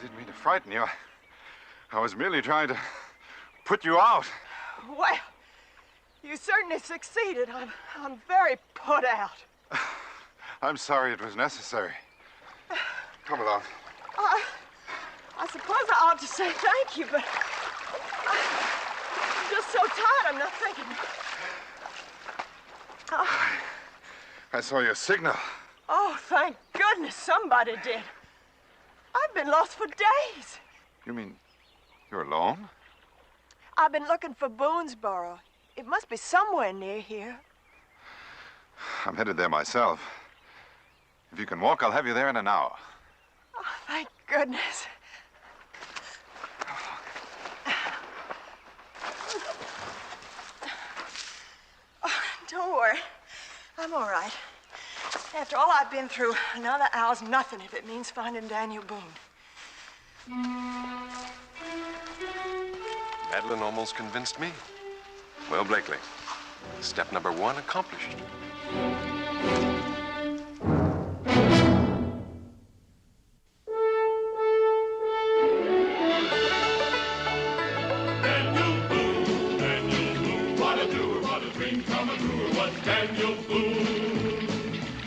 didn't mean to frighten you. I was merely trying to put you out. Well, you certainly succeeded. I'm very put out. I'm sorry it was necessary. Come along. I suppose I ought to say thank you, but I'm just so tired I'm not thinking. I saw your signal. Oh, thank goodness somebody did. I've been lost for days. You mean you're alone? I've been looking for Boonesboro. It must be somewhere near here. I'm headed there myself. If you can walk, I'll have you there in an hour. Oh, thank goodness. Oh, don't worry. I'm all right. After all I've been through, another hour's nothing if it means finding Daniel Boone. Madeline almost convinced me. Well, Blakely, step number 1 accomplished. Daniel Boone, what a doer, what a dream come true, what Daniel Boone.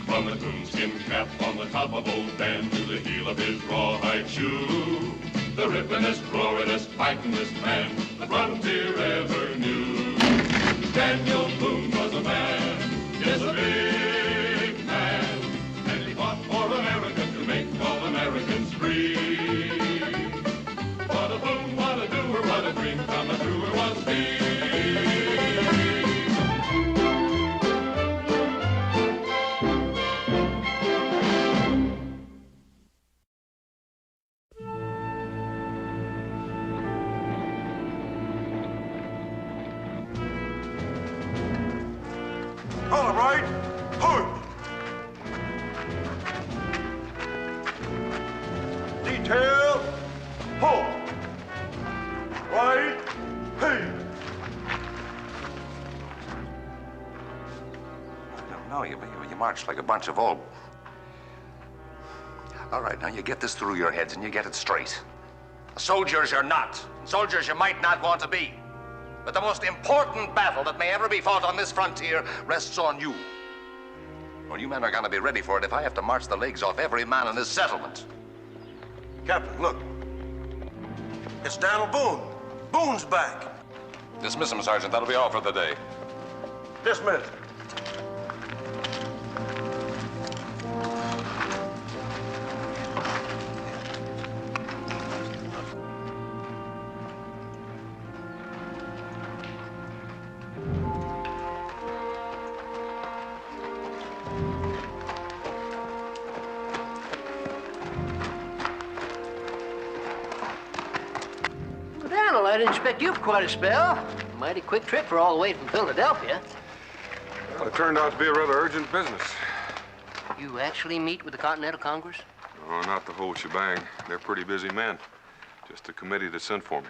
From the coonskin cap on the top of old Dan to the heel of his rawhide shoe, the rippin'est, roaring'est, fighting'est man the frontier ever knew. Daniel Boone was a man, yes, a big man, and he fought for America to make all Americans free. What a Boone, what a doer, what a dream come true was he. All right. Hold. Detail. Pull. Right. Hey. No, you march like a bunch of old... All right, now you get this through your heads and you get it straight. Soldiers you're not. Soldiers you might not want to be. But the most important battle that may ever be fought on this frontier rests on you. Well, you men are going to be ready for it if I have to march the legs off every man in this settlement. Captain, look. It's Daniel Boone. Boone's back. Dismiss him, Sergeant. That'll be all for the day. Dismiss. Well, I didn't expect you for quite a spell. Mighty quick trip for all the way from Philadelphia. Well, it turned out to be a rather urgent business. You actually meet with the Continental Congress? Oh, not the whole shebang. They're pretty busy men. Just the committee that sent for me.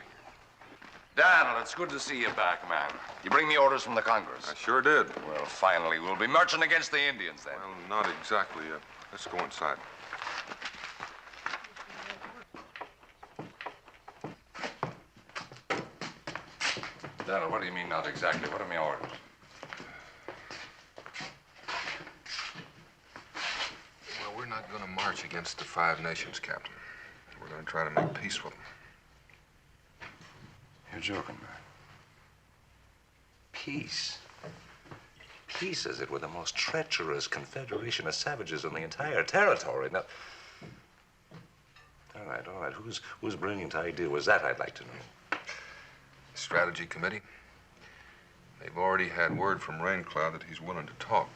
Daniel, it's good to see you back, man. You bring me orders from the Congress. I sure did. Well, finally, we'll be marching against the Indians then. Well, not exactly yet. Let's go inside. Daniel, what do you mean, not exactly? What are my orders? Well, we're not going to march against the Five Nations, Captain. We're going to try to make peace with them. You're joking, man. Peace? Peace, is it, with the most treacherous confederation of savages in the entire territory? Now... All right. Whose brilliant idea was that, I'd like to know? Strategy Committee. They've already had word from Raincloud that he's willing to talk.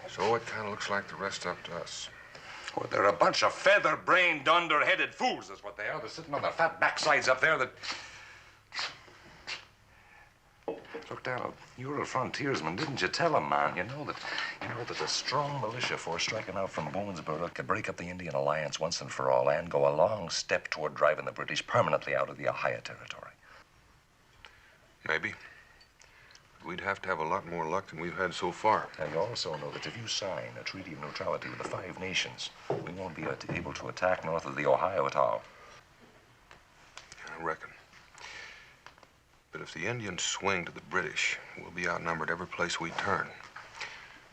So it kind of looks like the rest up to us. Well, they're a bunch of feather-brained, under-headed fools, that's what they are. They're sitting on their fat backsides up there that... Look, Daniel, you were a frontiersman. Didn't you tell him, man? You know that a strong militia force striking out from Boonesboro could break up the Indian alliance once and for all and go a long step toward driving the British permanently out of the Ohio territory. Maybe. We'd have to have a lot more luck than we've had so far. And also know that if you sign a treaty of neutrality with the 5 nations, we won't be able to attack north of the Ohio at all. I reckon. But if the Indians swing to the British, we'll be outnumbered every place we turn.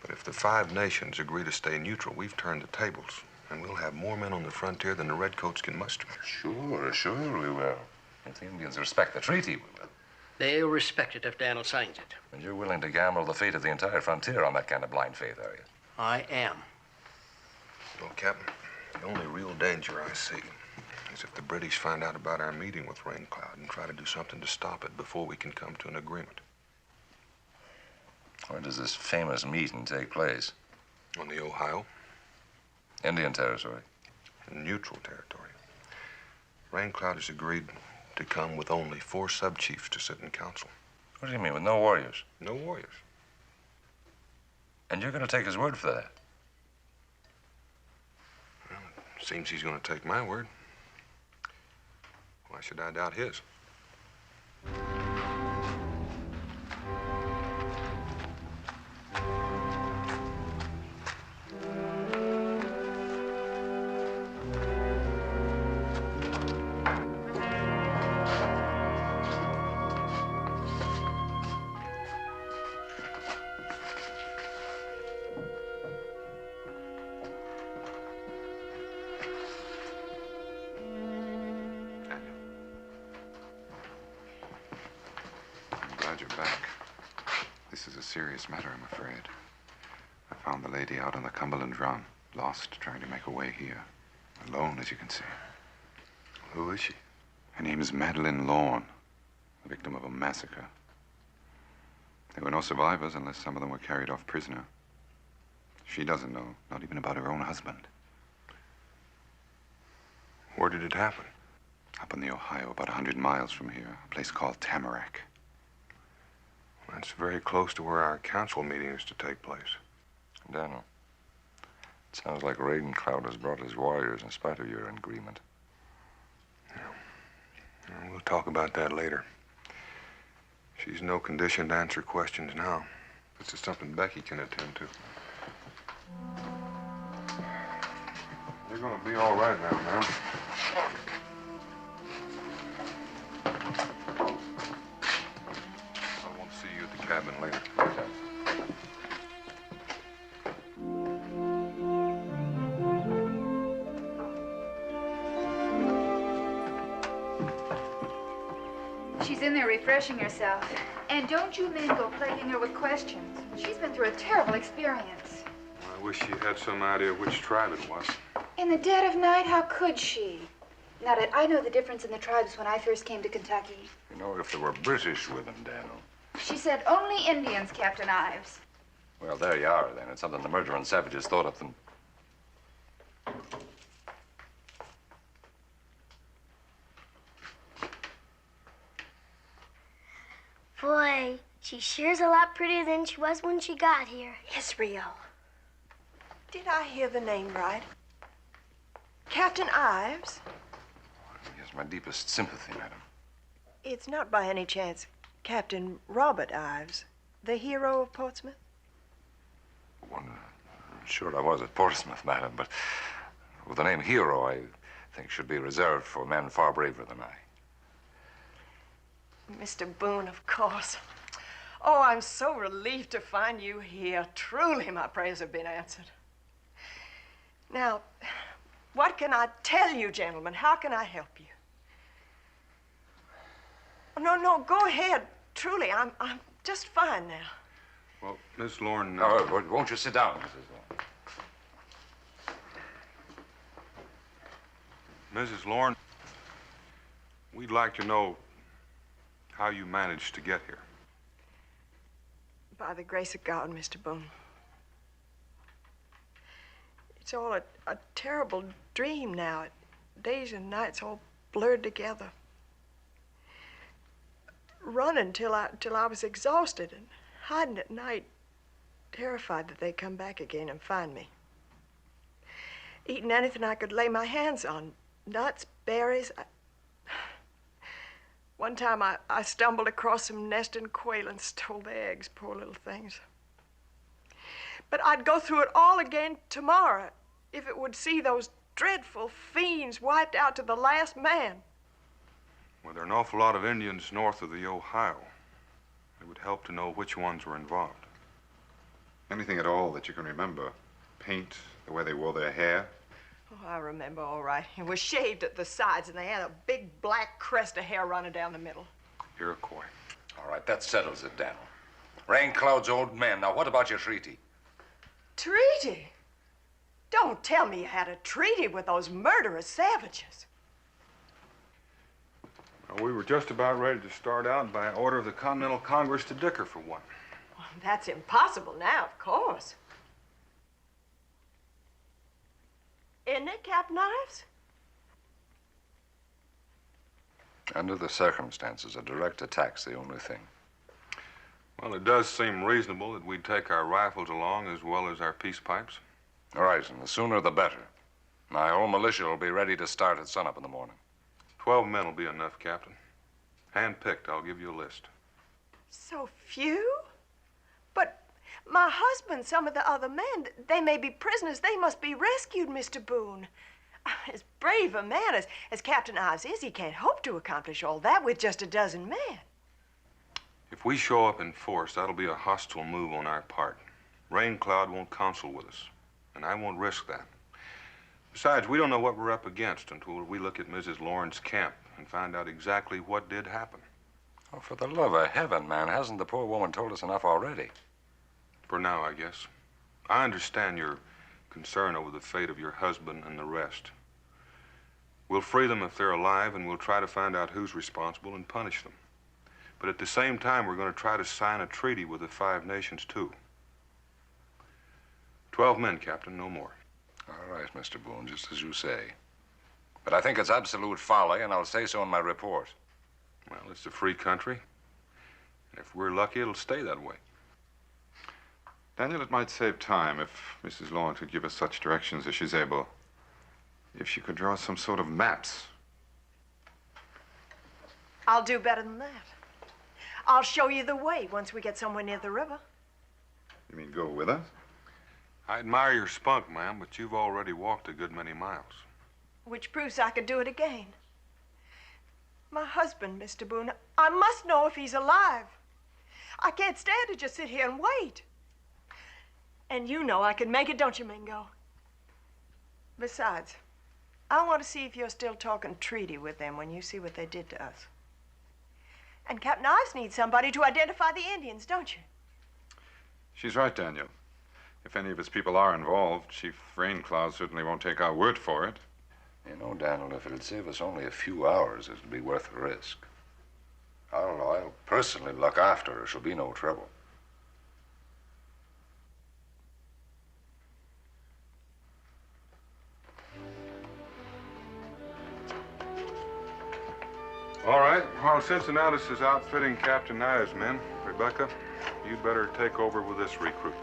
But if the 5 nations agree to stay neutral, we've turned the tables. And we'll have more men on the frontier than the Redcoats can muster. Sure we will. If the Indians respect the treaty, we will. They'll respect it if Daniel signs it. And you're willing to gamble the fate of the entire frontier on that kind of blind faith, are you? I am. Well, Captain, the only real danger I see is if the British find out about our meeting with Raincloud and try to do something to stop it before we can come to an agreement. Where does this famous meeting take place? On the Ohio. Indian territory. In neutral territory. Raincloud has agreed to come with only 4 sub-chiefs to sit in council. What do you mean, with no warriors? No warriors. And you're going to take his word for that? Well, it seems he's going to take my word. Why should I doubt his? Serious matter, I'm afraid. I found the lady out on the Cumberland Run, lost, trying to make her way here. Alone, as you can see. Who is she? Her name is Madeline Lorne, the victim of a massacre. There were no survivors unless some of them were carried off prisoner. She doesn't know, not even about her own husband. Where did it happen? Up in the Ohio, about 100 miles from here, a place called Tamarack. That's very close to where our council meeting is to take place. Daniel, it sounds like Raincloud has brought his warriors in spite of your agreement. Yeah. Well, we'll talk about that later. She's in no condition to answer questions now. This is something Becky can attend to. You're gonna be all right now, ma'am. Cabin later. She's in there refreshing herself. And don't you men go plaguing her with questions. She's been through a terrible experience. I wish she had some idea which tribe it was. In the dead of night, how could she? Now that I know the difference in the tribes when I first came to Kentucky. You know, if there were British with them, Daniel. She said only Indians, Captain Ives. Well, there you are, then. It's something the murdering savages thought of them. Boy, she sure's a lot prettier than she was when she got here. Israel. Did I hear the name right? Captain Ives? He has my deepest sympathy, madam. It's not by any chance Captain Robert Ives, the hero of Portsmouth? Well, sure I was at Portsmouth, madam, but with the name hero, I think should be reserved for men far braver than I. Mr. Boone, of course. Oh, I'm so relieved to find you here. Truly, my prayers have been answered. Now, what can I tell you, gentlemen? How can I help you? No, go ahead. Truly, I'm just fine now. Well, Miss Lorne... won't you sit down, Mrs. Lorne? Mrs. Lorne, we'd like to know how you managed to get here. By the grace of God, Mr. Boone. It's all a terrible dream now. Days and nights all blurred together. Running till I was exhausted and hiding at night, terrified that they'd come back again and find me. Eating anything I could lay my hands on, nuts, berries. One time I stumbled across some nesting quail and stole their eggs, poor little things. But I'd go through it all again tomorrow if it would see those dreadful fiends wiped out to the last man. Well, there are an awful lot of Indians north of the Ohio. It would help to know which ones were involved. Anything at all that you can remember? Paint, the way they wore their hair? Oh, I remember all right. It was shaved at the sides, and they had a big black crest of hair running down the middle. Iroquois. All right, that settles it, Daniel. Rain Cloud's old men. Now, what about your treaty? Treaty? Don't tell me you had a treaty with those murderous savages. Well, we were just about ready to start out by order of the Continental Congress to dicker for one. Well, that's impossible now, of course. Isn't it, Captain Ives? Under the circumstances, a direct attack's the only thing. Well, it does seem reasonable that we'd take our rifles along as well as our peace pipes. All right, and the sooner the better. My whole militia will be ready to start at sunup in the morning. 12 men will be enough, Captain. Hand-picked, I'll give you a list. So few? But my husband, some of the other men, they may be prisoners. They must be rescued, Mr. Boone. As brave a man as Captain Ives is, he can't hope to accomplish all that with just a dozen men. If we show up in force, that'll be a hostile move on our part. Rain Cloud won't counsel with us, and I won't risk that. Besides, we don't know what we're up against until we look at Mrs. Lauren's camp and find out exactly what did happen. Oh, for the love of heaven, man, hasn't the poor woman told us enough already? For now, I guess. I understand your concern over the fate of your husband and the rest. We'll free them if they're alive, and we'll try to find out who's responsible and punish them. But at the same time, we're going to try to sign a treaty with the Five Nations, too. 12 men, Captain, no more. All right, Mr. Boone, just as you say. But I think it's absolute folly, and I'll say so in my report. Well, it's a free country. And if we're lucky, it'll stay that way. Daniel, it might save time if Mrs. Lauren could give us such directions as she's able. If she could draw some sort of maps. I'll do better than that. I'll show you the way once we get somewhere near the river. You mean go with us? I admire your spunk, ma'am, but you've already walked a good many miles. Which proves I could do it again. My husband, Mr. Boone, I must know if he's alive. I can't stand to just sit here and wait. And you know I can make it, don't you, Mingo? Besides, I want to see if you're still talking treaty with them when you see what they did to us. And Captain Ives needs somebody to identify the Indians, don't you? She's right, Daniel. If any of his people are involved, Chief Raincloud certainly won't take our word for it. You know, Daniel, if it'll save us only a few hours, it'll be worth the risk. I'll personally look after her. She'll be no trouble. All right. While Cincinnatus is outfitting Captain Ives' men, Rebecca, you'd better take over with this recruit.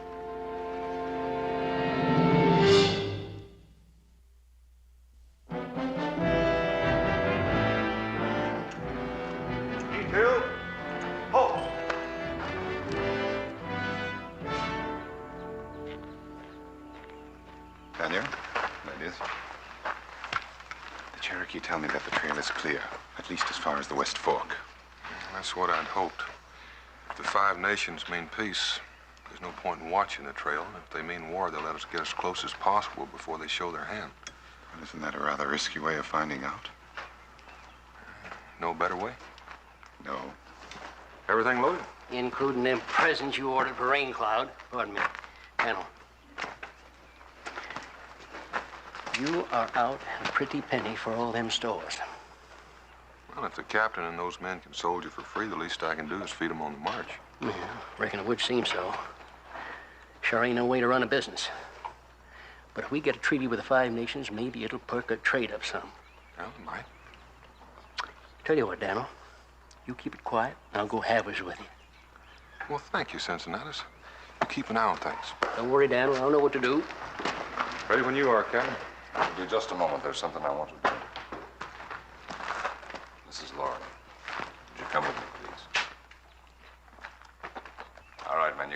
Detail, halt. Daniel, ladies. The Cherokee tell me that the trail is clear, at least as far as the West Fork. That's what I'd hoped. If the Five Nations mean peace, there's no point in watching the trail. If they mean war, they'll let us get as close as possible before they show their hand. Well, isn't that a rather risky way of finding out? No better way? No. Everything loaded? Including them presents you ordered for Rain Cloud. Pardon me. Panel. You are out a pretty penny for all them stores. Well, if the captain and those men can soldier for free, the least I can do is feed them on the march. Yeah, reckon it would seem so. Sure ain't no way to run a business. But if we get a treaty with the Five Nations, maybe it'll perk a trade up some. Well, it might. Tell you what, Daniel. You keep it quiet, and I'll go halvers with you. Well, thank you, Cincinnatus. You keep an eye on things. Don't worry, Daniel. I'll know what to do. Ready when you are, Captain. It'll be just a moment. There's something I want to do. Mrs. Lauren.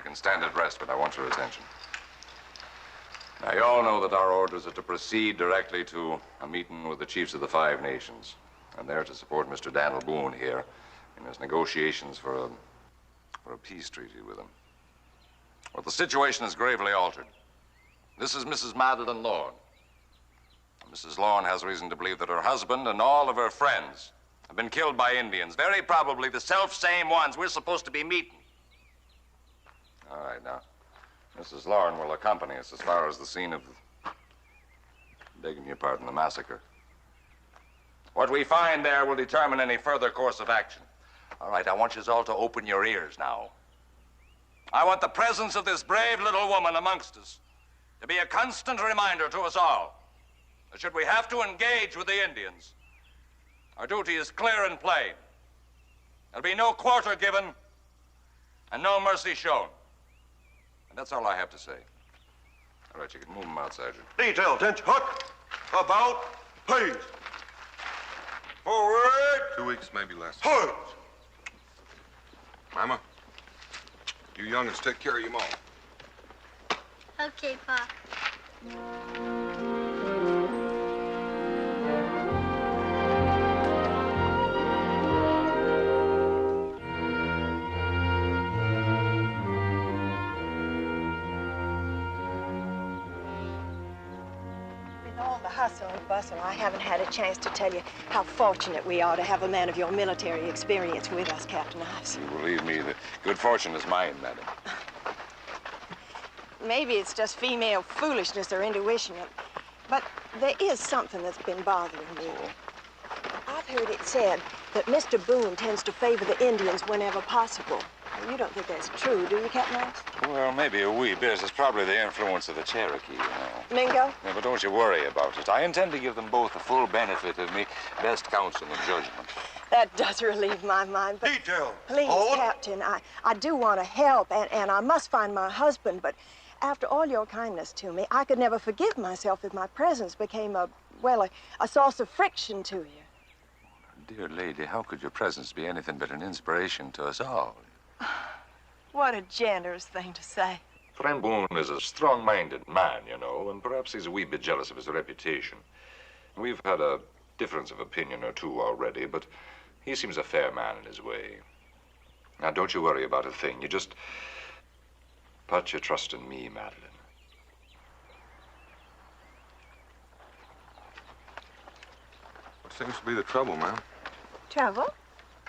can stand at rest, but I want your attention. Now, you all know that our orders are to proceed directly to a meeting with the chiefs of the Five Nations. And they're to support Mr. Daniel Boone here in his negotiations for a peace treaty with him. Well, the situation is gravely altered. This is Mrs. Madeline Lorne. Mrs. Lorne has reason to believe that her husband and all of her friends have been killed by Indians, very probably the self-same ones we're supposed to be meeting. All right, now, Mrs. Lorne will accompany us as far as the scene of, begging your pardon, the massacre. What we find there will determine any further course of action. All right, I want you all to open your ears now. I want the presence of this brave little woman amongst us to be a constant reminder to us all that should we have to engage with the Indians, our duty is clear and plain. There'll be no quarter given and no mercy shown. And that's all I have to say. All right, you can move them out, Sergeant. Detail, attention, hut, about, please. Forward. 2 weeks, maybe less. Halt. Mama, you youngins take care of your mom. Okay, Pa. With all the hustle and bustle, I haven't had a chance to tell you how fortunate we are to have a man of your military experience with us, Captain Ives. You believe me, the good fortune is mine, madam. Maybe it's just female foolishness or intuition, but there is something that's been bothering me. I've heard it said that Mr. Boone tends to favor the Indians whenever possible. You don't think that's true, do you, Captain Ives? Well, maybe a wee bit. It's probably the influence of the Cherokee, you know. Mingo? Yeah, but don't you worry about it. I intend to give them both the full benefit of me best counsel and judgment. That does relieve my mind, but Detail. please, Captain, I do want to help, and I must find my husband, but after all your kindness to me, I could never forgive myself if my presence became a source of friction to you. Dear lady, how could your presence be anything but an inspiration to us all? What a generous thing to say. Friend Boone is a strong-minded man, you know, and perhaps he's a wee bit jealous of his reputation. We've had a difference of opinion or two already, but he seems a fair man in his way. Now, don't you worry about a thing. You just put your trust in me, Madeline. What seems to be the trouble, ma'am? Trouble?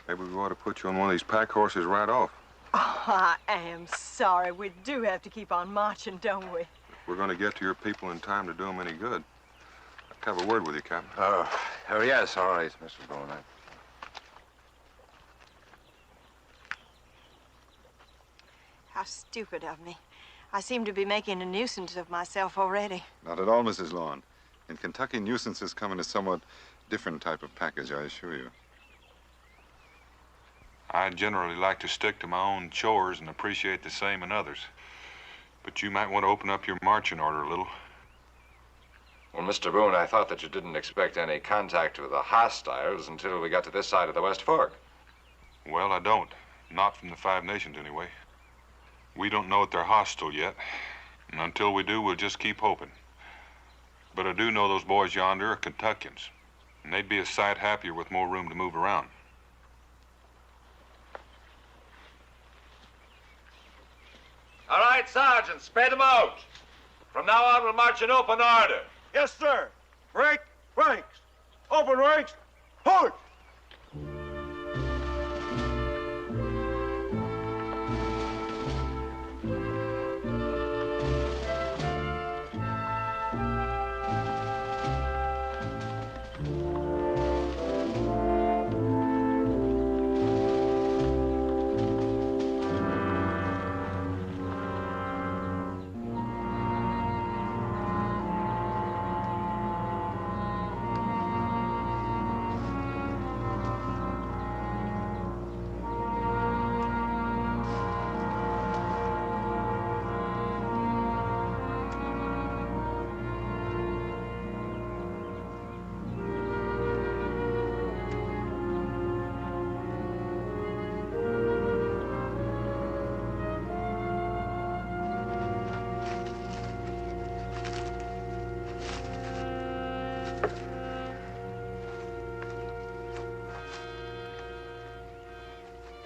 Maybe we ought to put you on one of these pack horses right off. Oh, I am sorry. We do have to keep on marching, don't we? If we're going to get to your people in time to do them any good. I'd have a word with you, Captain. Oh, yes, all right, Mr. Boone. How stupid of me. I seem to be making a nuisance of myself already. Not at all, Mrs. Lorne. In Kentucky, nuisances come in a somewhat different type of package, I assure you. I generally like to stick to my own chores and appreciate the same in others. But you might want to open up your marching order a little. Well, Mr. Boone, I thought that you didn't expect any contact with the hostiles until we got to this side of the West Fork. Well, I don't. Not from the Five Nations, anyway. We don't know that they're hostile yet. And until we do, we'll just keep hoping. But I do know those boys yonder are Kentuckians. And they'd be a sight happier with more room to move around. All right, Sergeant, spread them out. From now on, we'll march in open order. Yes, sir. Break ranks. Open ranks. Halt.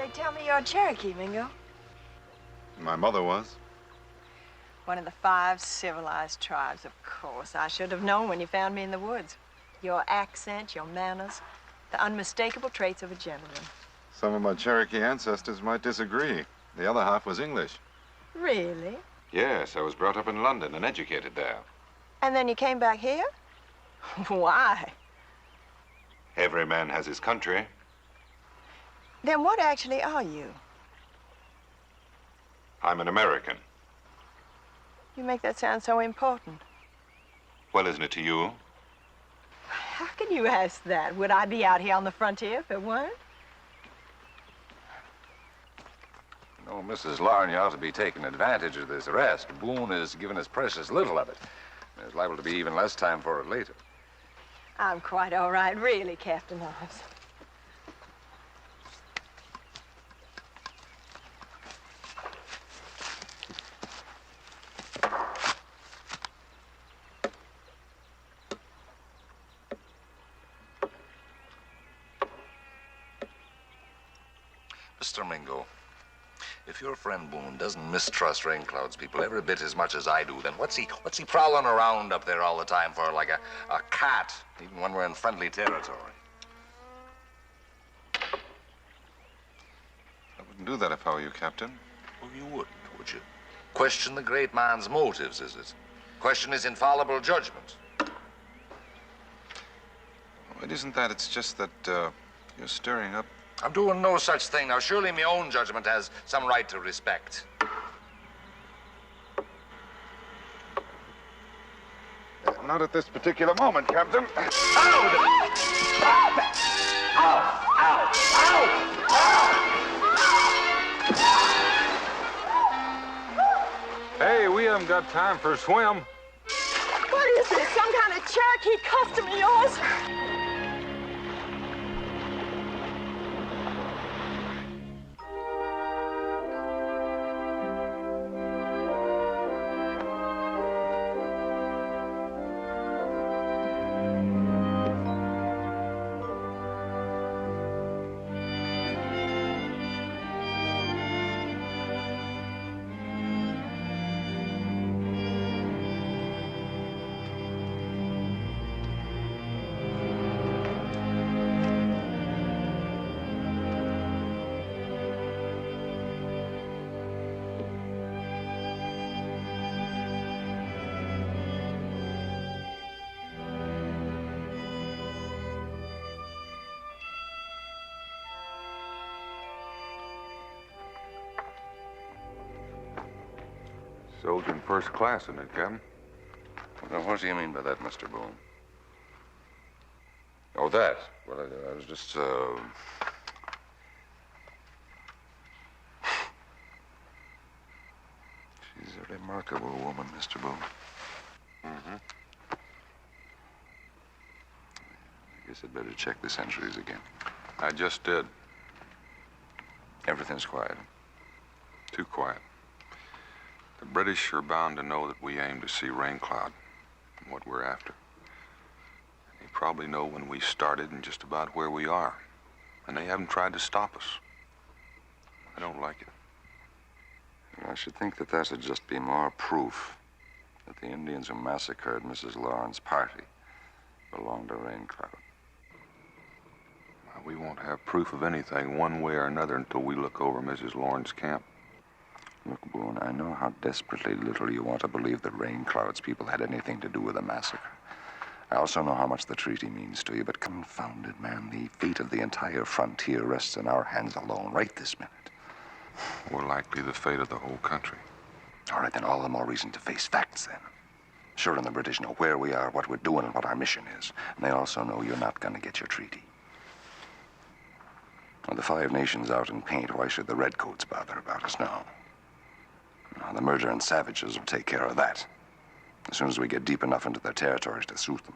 They tell me you're a Cherokee, Mingo. My mother was. One of the 5 civilized tribes, of course. I should have known when you found me in the woods. Your accent, your manners, the unmistakable traits of a gentleman. Some of my Cherokee ancestors might disagree. The other half was English. Really? Yes, I was brought up in London and educated there. And then you came back here? Why? Every man has his country. Then what actually are you? I'm an American. You make that sound so important. Well, isn't it to you? How can you ask that? Would I be out here on the frontier if it weren't? No, Mrs. Lorne, you ought to be taking advantage of this rest. Boone has given us precious little of it. There's liable to be even less time for it later. I'm quite all right, really, Captain Ives. Mr. Mingo, if your friend Boone doesn't mistrust Raincloud's people every bit as much as I do, then what's he prowling around up there all the time for, like a cat, even when we're in friendly territory? I wouldn't do that if I were you, Captain. Well, you wouldn't, would you? Question the great man's motives, is it? Question his infallible judgment. It isn't that. It's just that you're stirring up. I'm doing no such thing. Now, surely my own judgment has some right to respect. Not at this particular moment, Captain. Ow! Stop it! Ow! Ow! Ow! Hey, we haven't got time for a swim. What is this? Some kind of Cherokee custom of yours? Soldier in first class, isn't it, Captain? Well, what do you mean by that, Mr. Boone? Oh, that? Well, I was just, She's a remarkable woman, Mr. Boone. Mm-hmm. I guess I'd better check the sentries again. I just did. Everything's quiet. Too quiet. The British are bound to know that we aim to see Raincloud and what we're after. They probably know when we started and just about where we are. And they haven't tried to stop us. I don't like it. Well, I should think that that would just be more proof that the Indians who massacred Mrs. Lawrence's party belong to Raincloud. Well, we won't have proof of anything one way or another until we look over Mrs. Lawrence's camp. Look, Boone, I know how desperately little you want to believe that Raincloud's people had anything to do with the massacre. I also know how much the treaty means to you, but confounded, man, the fate of the entire frontier rests in our hands alone right this minute. Or likely the fate of the whole country. All right, then all the more reason to face facts, then. Sure, and the British know where we are, what we're doing, and what our mission is. And they also know you're not going to get your treaty. With the 5 nations out in paint, why should the Redcoats bother about us now? Now, the murdering savages will take care of that as soon as we get deep enough into their territories to suit them.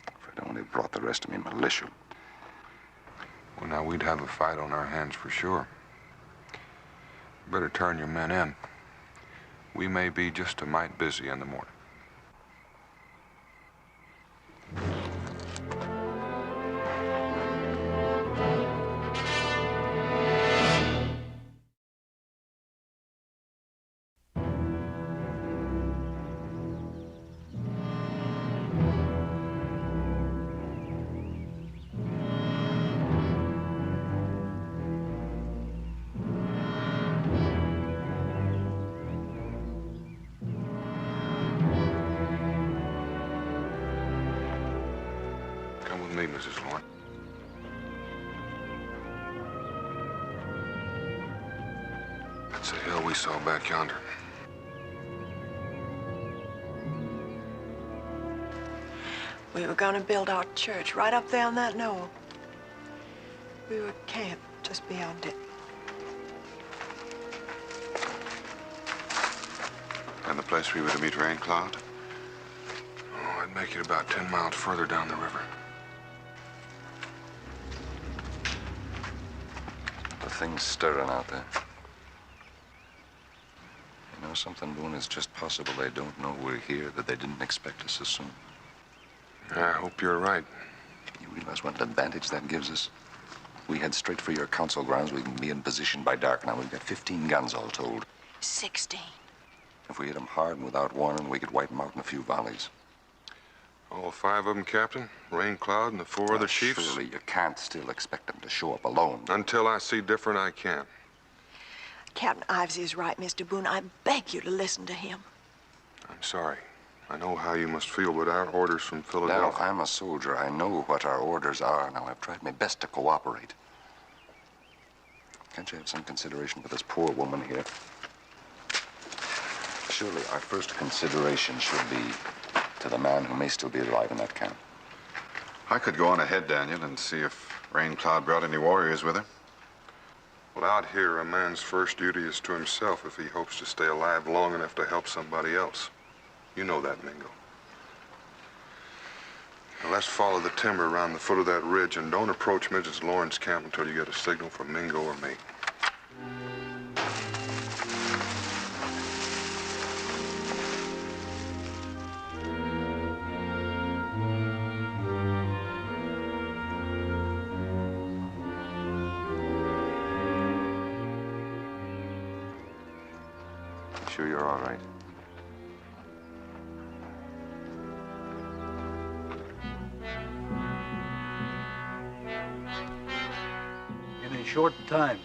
If I'd only brought the rest of me militia. Well, now we'd have a fight on our hands for sure. Better turn your men in. We may be just a mite busy in the morning. me, Mrs. Lorne. That's the hill we saw back yonder. We were going to build our church right up there on that knoll. We were camped just beyond it. And the place we were to meet Rain Cloud? Oh, I'd make it about 10 miles further down the river. The thing's stirring out there. You know something, Boone? It's just possible they don't know we're here, that they didn't expect us so soon. I hope you're right. You realize what an advantage that gives us? We head straight for your council grounds. We can be in position by dark. Now, we've got 15 guns all told. 16. If we hit them hard and without warning, we could wipe them out in a few volleys. All 5 of them, Captain? Rain Cloud and the 4 other chiefs? Surely you can't still expect them to show up alone. Until I see different, I can't. Captain Ives is right, Mr. Boone. I beg you to listen to him. I'm sorry. I know how you must feel, but our orders from Philadelphia... Now, I'm a soldier. I know what our orders are. Now, I've tried my best to cooperate. Can't you have some consideration for this poor woman here? Surely our first consideration should be to the man who may still be alive in that camp. I could go on ahead, Daniel, and see if Rain Cloud brought any warriors with her. Well, out here, a man's first duty is to himself if he hopes to stay alive long enough to help somebody else. You know that, Mingo. Now, let's follow the timber around the foot of that ridge and don't approach Mrs. Lawrence's camp until you get a signal from Mingo or me. Sure you're all right? In a short time,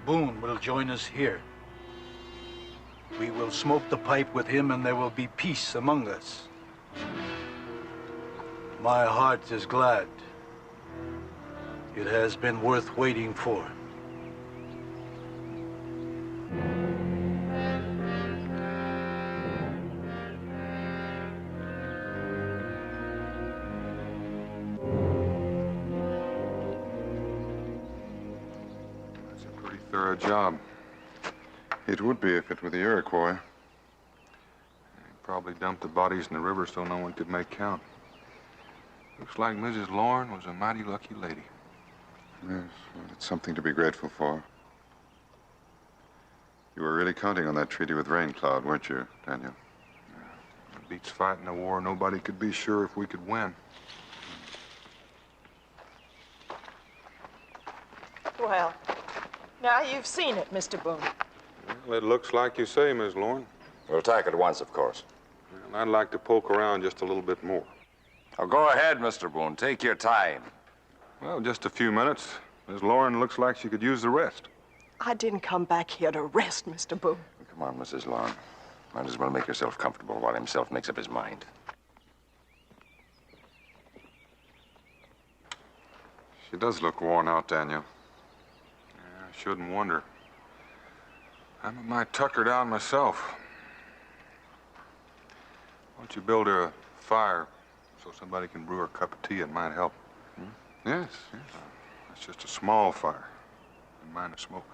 Boone will join us here. We will smoke the pipe with him and there will be peace among us. My heart is glad. It has been worth waiting for. Thorough job. It would be if it were the Iroquois. They probably dumped the bodies in the river so no one could make count. Looks like Mrs. Lorne was a mighty lucky lady. Yes, well, it's something to be grateful for. You were really counting on that treaty with Rain Cloud, weren't you, Daniel? It beats fighting a war nobody could be sure if we could win. Well, now you've seen it, Mr. Boone. Well, it looks like you say, Miss Lorne. We'll attack at once, of course. Well, I'd like to poke around just a little bit more. Oh, go ahead, Mr. Boone. Take your time. Well, just a few minutes. Miss Lorne looks like she could use the rest. I didn't come back here to rest, Mr. Boone. Come on, Mrs. Lorne. Might as well make yourself comfortable while himself makes up his mind. She does look worn out, Daniel. Yeah, I shouldn't wonder. I'm a mite tuckered out myself. Why don't you build her a fire so somebody can brew her a cup of tea? It might help. Yes, yes. It's just a small fire. Don't mind the smoke.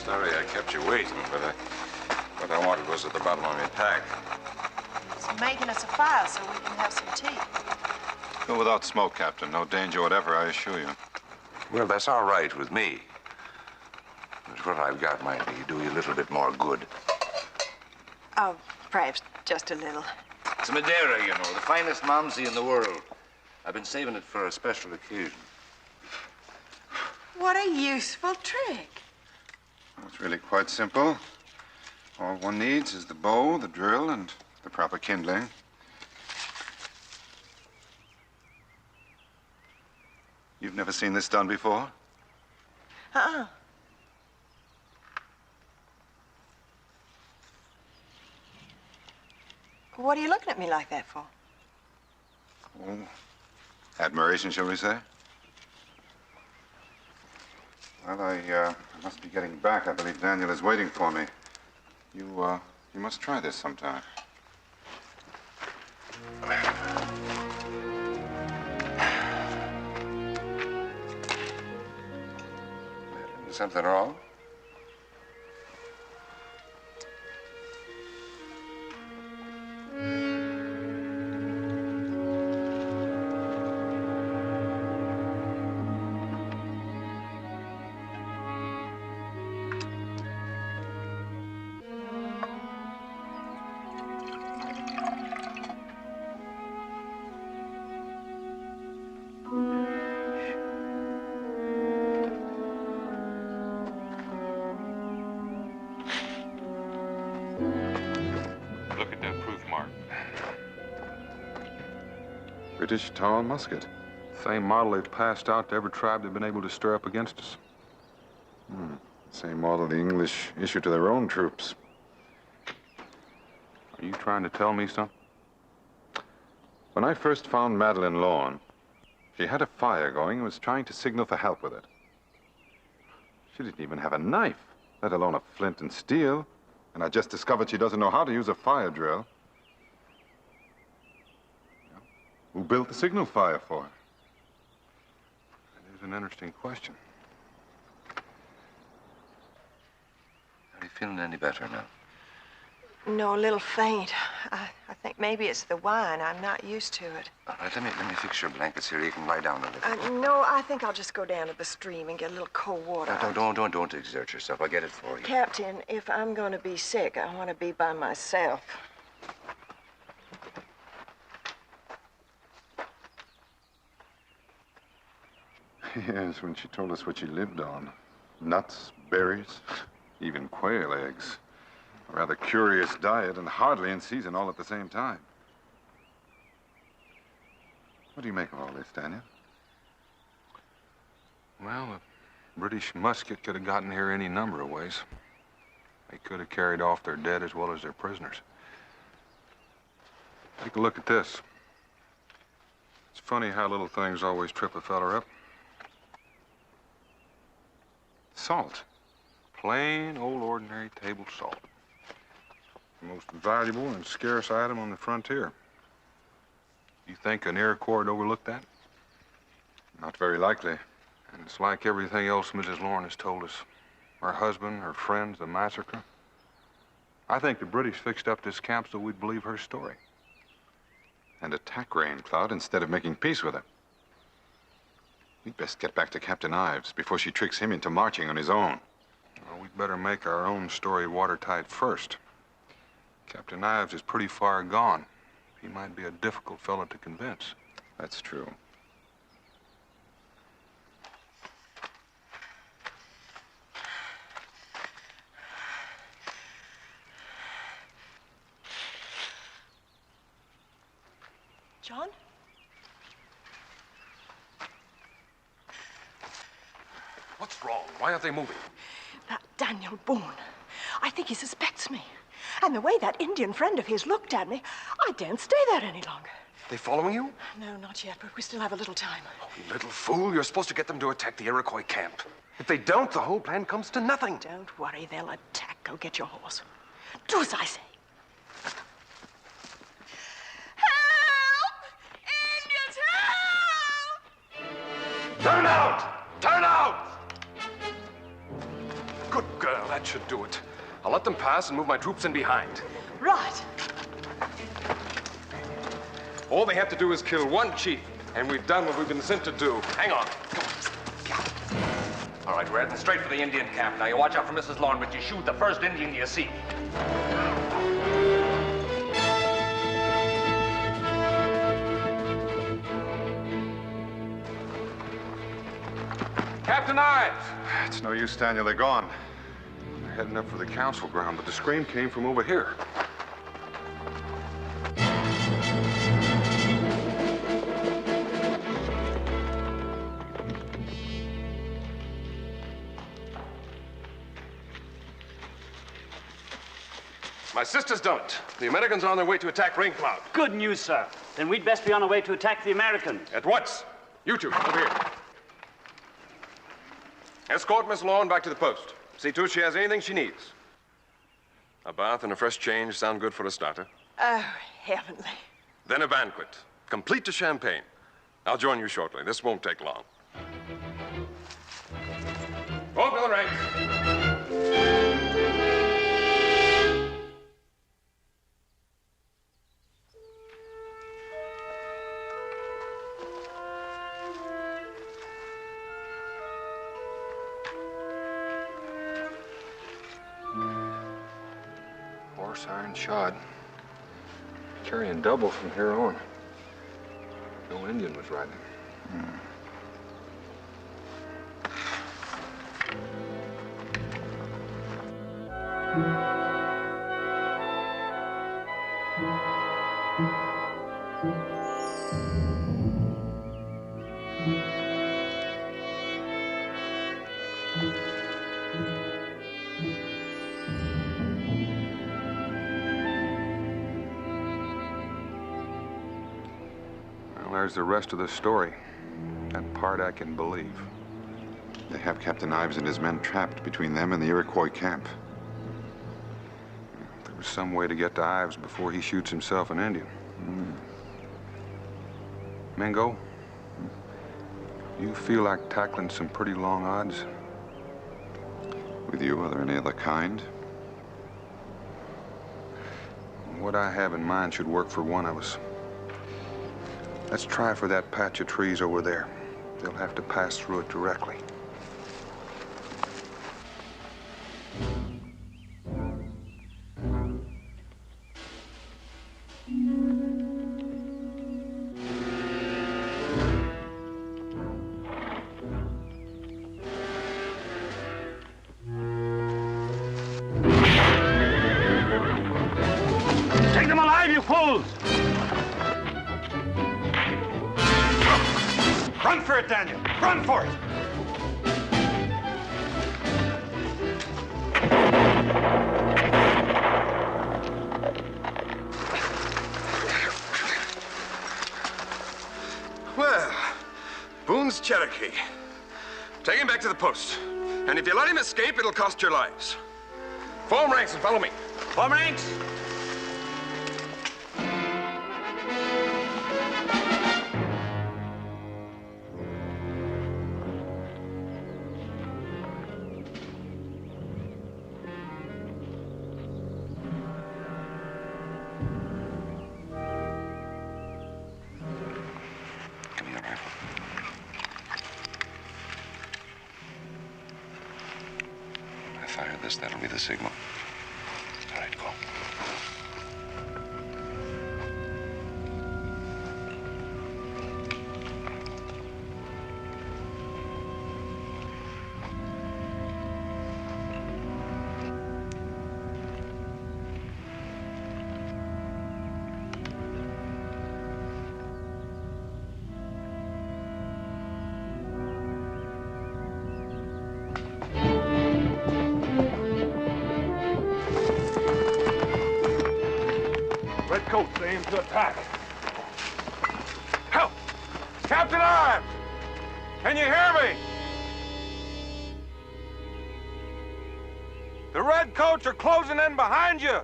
Sorry I kept you waiting, but what I wanted was at the bottom of my pack. He's making us a fire so we can have some tea. Go without smoke, Captain. No danger whatever, I assure you. Well, that's all right with me. But what I've got might do you a little bit more good. Oh, perhaps just a little. It's Madeira, you know, the finest Momsey in the world. I've been saving it for a special occasion. What a useful trick. Well, it's really quite simple. All one needs is the bow, the drill, and the proper kindling. You've never seen this done before? Uh-uh. What are you looking at me like that for? Oh, admiration, shall we say? Well, I must be getting back. I believe Daniel is waiting for me. You must try this sometime. Is something wrong? Look at that proof mark. British tall musket. Same model they've passed out to every tribe they've been able to stir up against us. Same model the English issue to their own troops. Are you trying to tell me something? When I first found Madeline Lawn, she had a fire going and was trying to signal for help with it. She didn't even have a knife, let alone a flint and steel. And I just discovered she doesn't know how to use a fire drill. Who built the signal fire for her? That is an interesting question. Are you feeling any better now? No, a little faint. I think maybe it's the wine. I'm not used to it. All right, let me fix your blankets here. You can lie down a little. No, I think I'll just go down to the stream and get a little cold water. No, don't exert yourself. I'll get it for you. Captain, if I'm going to be sick, I want to be by myself. Yes, when she told us what she lived on. Nuts, berries, even quail eggs. A rather curious diet and hardly in season all at the same time. What do you make of all this, Daniel? Well, a British musket could have gotten here any number of ways. They could have carried off their dead as well as their prisoners. Take a look at this. It's funny how little things always trip a feller up. Salt. Plain old ordinary table salt. The most valuable and scarce item on the frontier. You think an Iroquois would overlook that? Not very likely. And it's like everything else Mrs. Lorne has told us. Her husband, her friends, the massacre. I think the British fixed up this camp so we'd believe her story. And attack Raincloud instead of making peace with her. We'd best get back to Captain Ives before she tricks him into marching on his own. Well, we'd better make our own story watertight first. Captain Ives is pretty far gone. He might be a difficult fellow to convince. That's true. John? What's wrong? Why aren't they moving? That Daniel Boone. I think he suspects me. And the way that Indian friend of his looked at me, I daren't stay there any longer. They following you? No, not yet, but we still have a little time. Oh, you little fool. You're supposed to get them to attack the Iroquois camp. If they don't, the whole plan comes to nothing. Don't worry, they'll attack. Go get your horse. Do as I say. Help! Indians, help! Turn out! Turn out! Good girl. That should do it. I'll let them pass and move my troops in behind. Right. All they have to do is kill one chief, And we've done what we've been sent to do. Hang on. Come on. All right, we're heading straight for the Indian camp. Now, you watch out for Mrs. Lorne, but you shoot the first Indian you see. Captain Ives! It's no use, Daniel. They're gone. They're heading up for the council ground, but the scream came from over here. My sister's done it. The Americans are on their way to attack Rain Cloud. Good news, sir. Then we'd best be on our way to attack the Americans. At once. You two, over here. Escort Miss Lorne back to the post. See to it she has anything she needs. A bath and a fresh change sound good for a starter. Oh, heavenly. Then a banquet, complete to champagne. I'll join you shortly. This won't take long. Go on, Bill and ranks. Horse iron shod. Carrying double from here on. No Indian was riding. Well, there's the rest of the story. That part I can believe. They have Captain Ives and his men trapped between them and the Iroquois camp. There was some way to get to Ives before he shoots himself an Indian. Mingo, you feel like tackling some pretty long odds? With you, are there any other kind? What I have in mind should work for one of us. Let's try for that patch of trees over there. They'll have to pass through it directly. Take them alive, you fools! Run for it, Daniel! Run for it! Well, Boone's Cherokee. Take him back to the post. And if you let him escape, it'll cost your lives. Form ranks and follow me. Form ranks! Give me a rifle. I fire this, that'll be the signal. All right, go. Redcoats, they aim to attack. Help! Captain Ives! Can you hear me? The Redcoats are closing in behind you.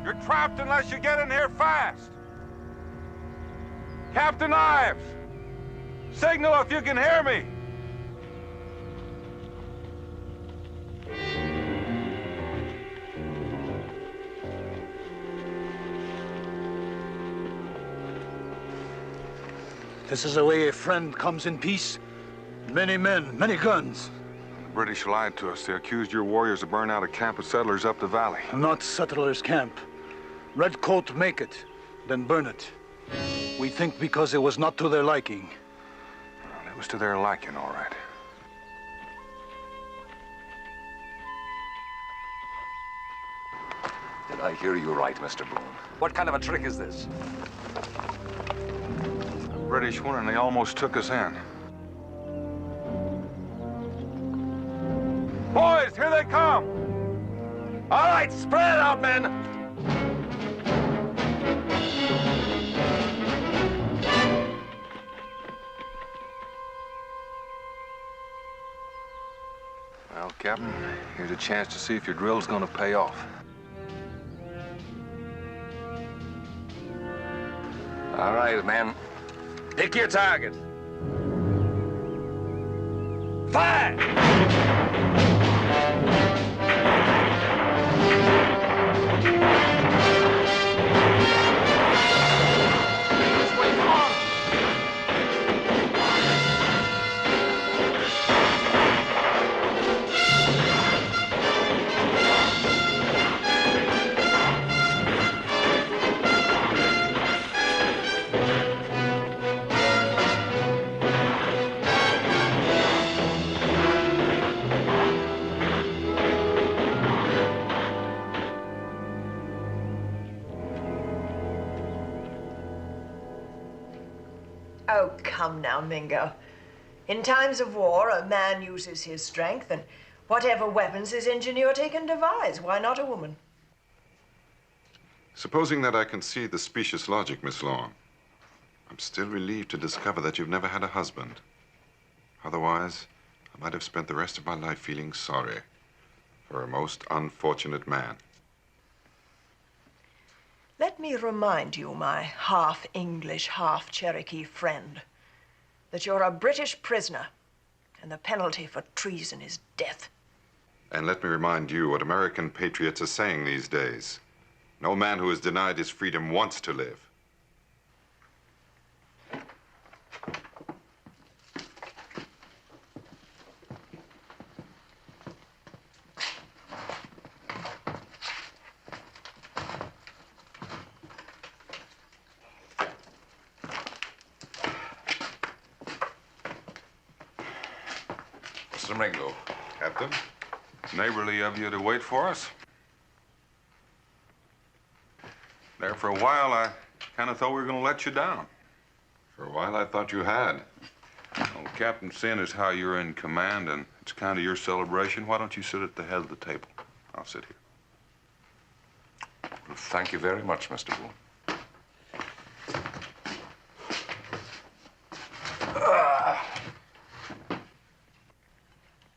You're trapped unless you get in here fast. Captain Ives! Signal if you can hear me. This is the way a friend comes in peace. Many men, many guns. The British lied to us. They accused your warriors of burning out a camp of settlers up the valley. Not settlers' camp. Redcoat make it, then burn it. We think because it was not to their liking. Well, it was to their liking, all right. Did I hear you right, Mr. Boone? What kind of a trick is this? The British won and they almost took us in. Boys, here they come! All right, spread out, men! Well, Captain, here's a chance to see if your drill's gonna pay off. All right, men. Pick your target. Fire! Oh, come now, Mingo. In times of war, a man uses his strength and whatever weapons his ingenuity can devise. Why not a woman? Supposing that I concede the specious logic, Miss Lawn, I'm still relieved to discover that you've never had a husband. Otherwise, I might have spent the rest of my life feeling sorry for a most unfortunate man. Let me remind you, my half-English, half-Cherokee friend, that you're a British prisoner, and the penalty for treason is death. And let me remind you what American patriots are saying these days. No man who is denied his freedom wants to live. Mr. Mingo. Captain? Neighborly of you to wait for us. There for a while, I kind of thought we were going to let you down. For a while, I thought you had. Well, Captain Sin is how you're in command, and it's kind of your celebration. Why don't you sit at the head of the table? I'll sit here. Well, thank you very much, Mr. Boone.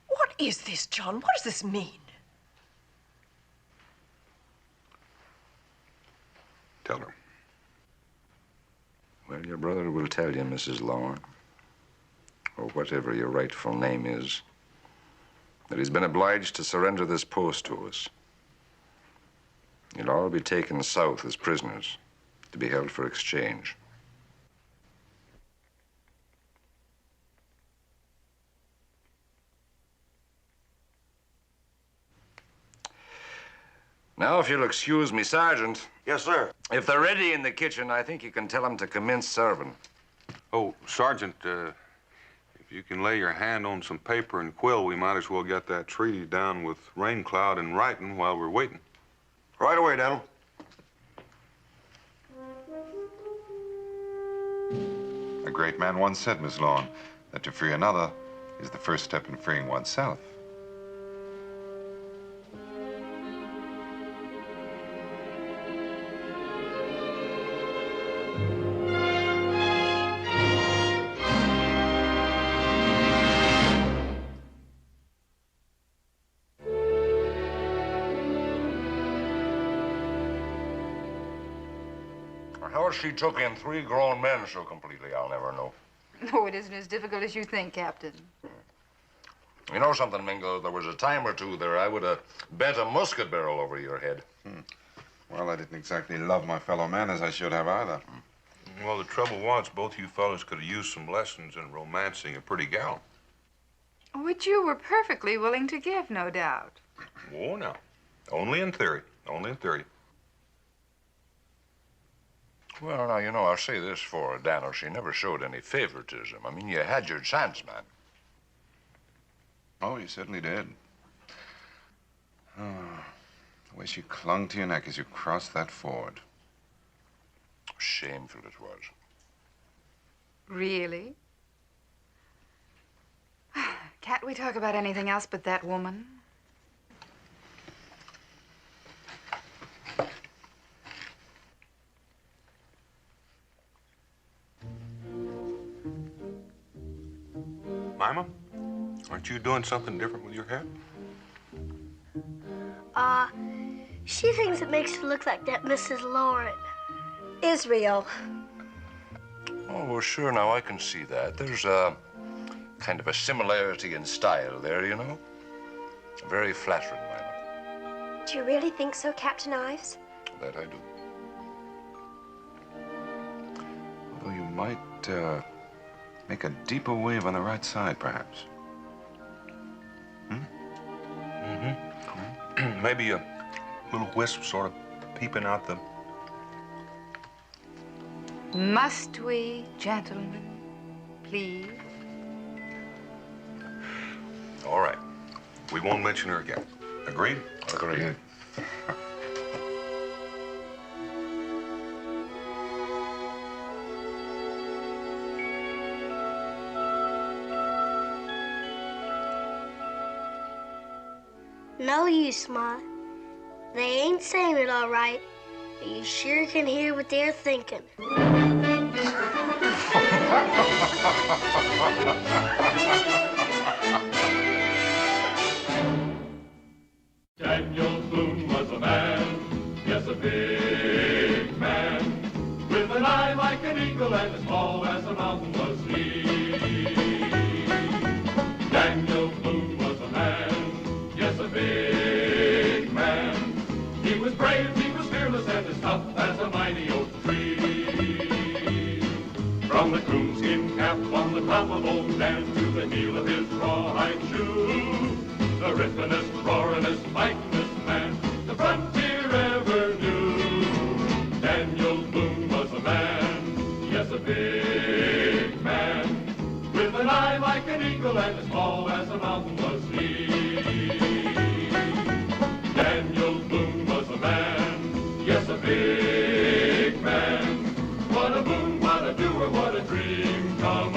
What is this, John? What does this mean? Tell her. Well, your brother will tell you, Mrs. Lawn, or whatever your rightful name is, that he's been obliged to surrender this post to us. You'll all be taken south as prisoners to be held for exchange. Now, if you'll excuse me, Sergeant. Yes, sir. If they're ready in the kitchen, I think you can tell them to commence serving. Oh, Sergeant, if you can lay your hand on some paper and quill, we might as well get that treaty down with Rain Cloud in writing while we're waiting. Right away, Daniel. A great man once said, Miss Lawn, that to free another is the first step in freeing oneself. How she took in 3 grown men so completely, I'll never know. No, it isn't as difficult as you think, Captain. You know something, Mingo? There was a time or two there I would have bent a musket barrel over your head. Well, I didn't exactly love my fellow man as I should have either. Well, the trouble was, both you fellas could have used some lessons in romancing a pretty gal. Which you were perfectly willing to give, no doubt. Oh, no. Only in theory. Only in theory. Well, now, you know, I'll say this for her, Daniel. She never showed any favoritism. I mean, you had your chance, man. Oh, you certainly did. Oh, the way she clung to your neck as you crossed that ford. Shameful it was. Really? Can't we talk about anything else but that woman? Mima, aren't you doing something different with your hair? She thinks it makes her look like that Mrs. Lauren. Israel. Oh, well, sure, now I can see that. There's a kind of a similarity in style there, you know. Very flattering, Mima. Do you really think so, Captain Ives? That I do. Although you might, make a deeper wave on the right side, perhaps. Maybe a little wisp sort of peeping out the... Must we, gentlemen, please? All right. We won't mention her again. Agreed? Agreed. No use, Ma. They ain't saying it all right, but you sure can hear what they're thinking. Daniel Boone was a man, yes, a big man, with an eye like an eagle and as tall as a mountain was he. Daniel Boone was a man, yes, a big man. He was brave, he was fearless, and as tough as a mighty oak tree. From the coonskin cap on the top of old Dan to the heel of his rawhide shoe, the ripplingest, roaringest, fightingest man the frontier ever knew. Daniel Boone was a man, yes, a big man, with an eye like an eagle and as tall as a mountain was he. Daniel Boone was a man, yes, a big man. What a boon, what a doer, what a dream come